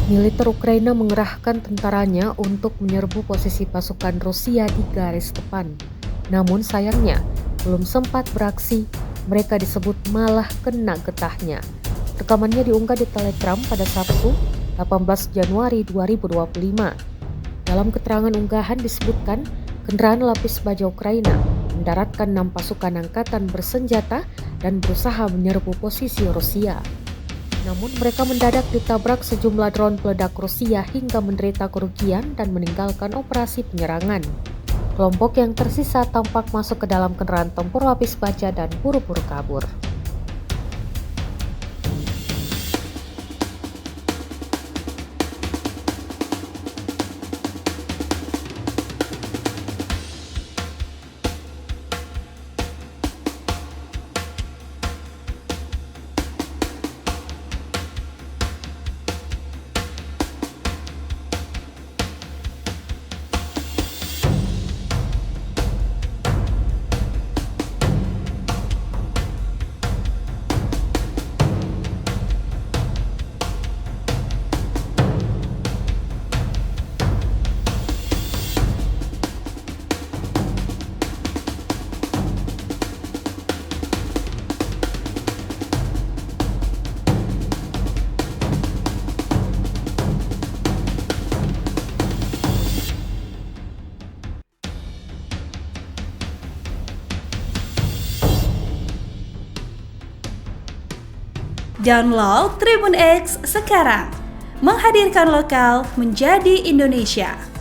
Militer Ukraina mengerahkan tentaranya untuk menyerbu posisi pasukan Rusia di garis depan. Namun sayangnya, belum sempat beraksi, mereka disebut malah kena getahnya. Rekamannya diunggah di Telegram pada Sabtu, 18 Januari 2025. Dalam keterangan unggahan disebutkan, kendaraan lapis baja Ukraina mendaratkan 6 pasukan angkatan bersenjata dan berusaha menyerbu posisi Rusia. Namun mereka mendadak ditabrak sejumlah drone peledak Rusia hingga menderita kerugian dan meninggalkan operasi penyerangan. Kelompok yang tersisa tampak masuk ke dalam kendaraan tempur lapis baja dan buru-buru kabur. Download Tribun X sekarang, menghadirkan lokal menjadi Indonesia.